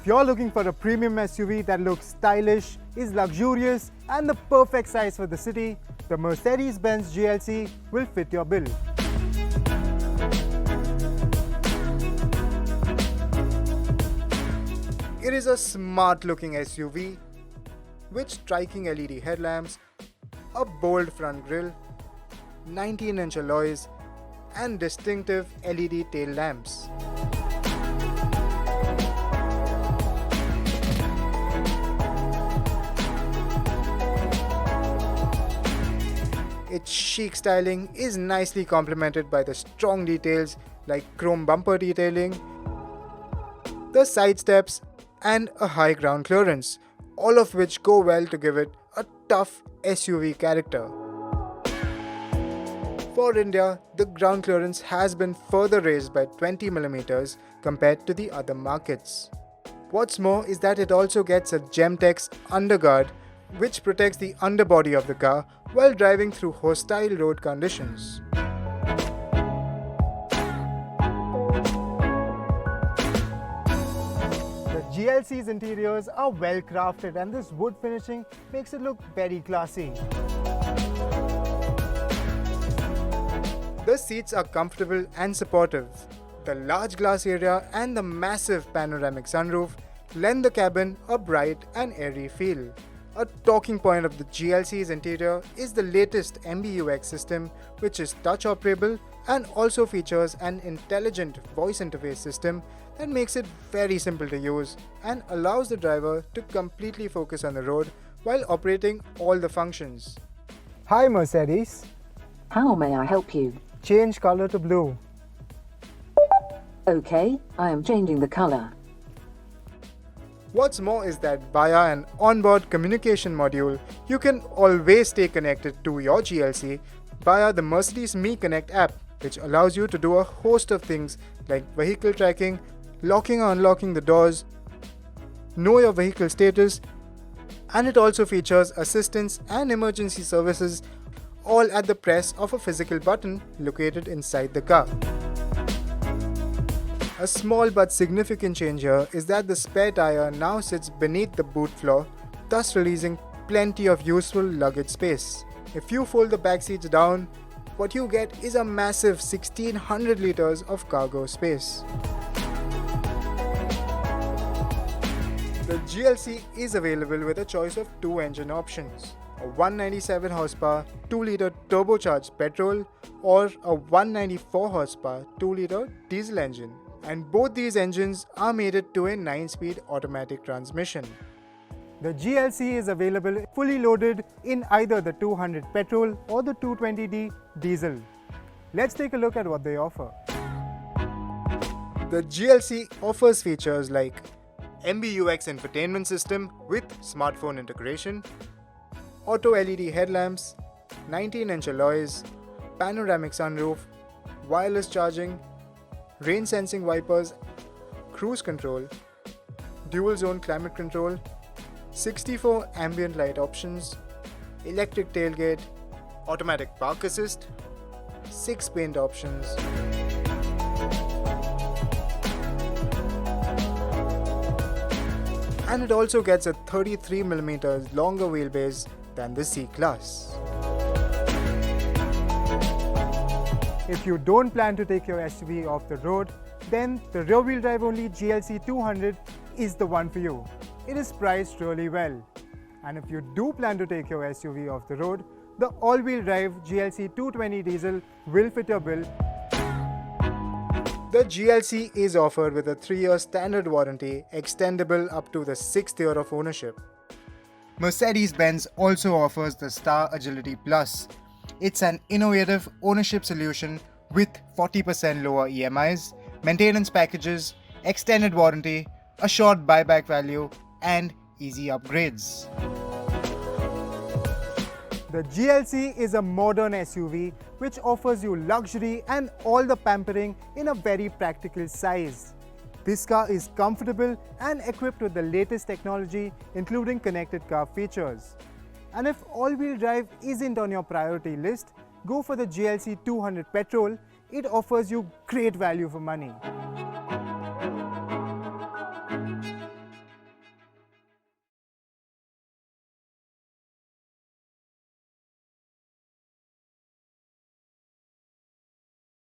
If you're looking for a premium SUV that looks stylish, is luxurious and the perfect size for the city, the Mercedes-Benz GLC will fit your bill. It is a smart-looking SUV with striking LED headlamps, a bold front grille, 19-inch alloys, and distinctive LED tail lamps. Its chic styling is nicely complemented by the strong details like chrome bumper detailing, the side steps, and a high ground clearance, all of which go well to give it a tough SUV character. For India, the ground clearance has been further raised by 20mm compared to the other markets. What's more is that it also gets a Gemtex underguard which protects the underbody of the car while driving through hostile road conditions. The GLC's interiors are well crafted and this wood finishing makes it look very classy. The seats are comfortable and supportive. The large glass area and the massive panoramic sunroof lend the cabin a bright and airy feel. A talking point of the GLC's interior is the latest MBUX system, which is touch operable and also features an intelligent voice interface system that makes it very simple to use and allows the driver to completely focus on the road while operating all the functions. Hi Mercedes. How may I help you? Change color to blue. Okay, I am changing the color. What's more is that via an onboard communication module, you can always stay connected to your GLC via the Mercedes Me Connect app, which allows you to do a host of things like vehicle tracking, locking or unlocking the doors, know your vehicle status, and it also features assistance and emergency services all at the press of a physical button located inside the car. A small but significant change here is that the spare tire now sits beneath the boot floor, thus releasing plenty of useful luggage space. If you fold the back seats down, what you get is a massive 1600 liters of cargo space. The GLC is available with a choice of two engine options, a 197 horsepower 2-liter turbocharged petrol or a 194 horsepower 2-liter diesel engine. And both these engines are mated to a 9-speed automatic transmission. The GLC is available fully loaded in either the 200 petrol or the 220D diesel. Let's take a look at what they offer. The GLC offers features like MBUX infotainment system with smartphone integration, auto LED headlamps, 19-inch alloys, panoramic sunroof, wireless charging, rain sensing wipers, cruise control, dual zone climate control, 64 ambient light options, electric tailgate, automatic park assist, 6 paint options. And it also gets a 33mm longer wheelbase than the C-Class. If you don't plan to take your SUV off the road, then the rear-wheel drive only GLC 200 is the one for you. It is priced really well. And if you do plan to take your SUV off the road, the all-wheel drive GLC 220 diesel will fit your bill. The GLC is offered with a 3-year standard warranty, extendable up to the 6th year of ownership. Mercedes-Benz also offers the Star Agility Plus. It's an innovative ownership solution with 40% lower EMIs, maintenance packages, extended warranty, assured buyback value, and easy upgrades. The GLC is a modern SUV which offers you luxury and all the pampering in a very practical size. This car is comfortable and equipped with the latest technology, including connected car features. And if all-wheel drive isn't on your priority list, go for the GLC 200 petrol. It offers you great value for money.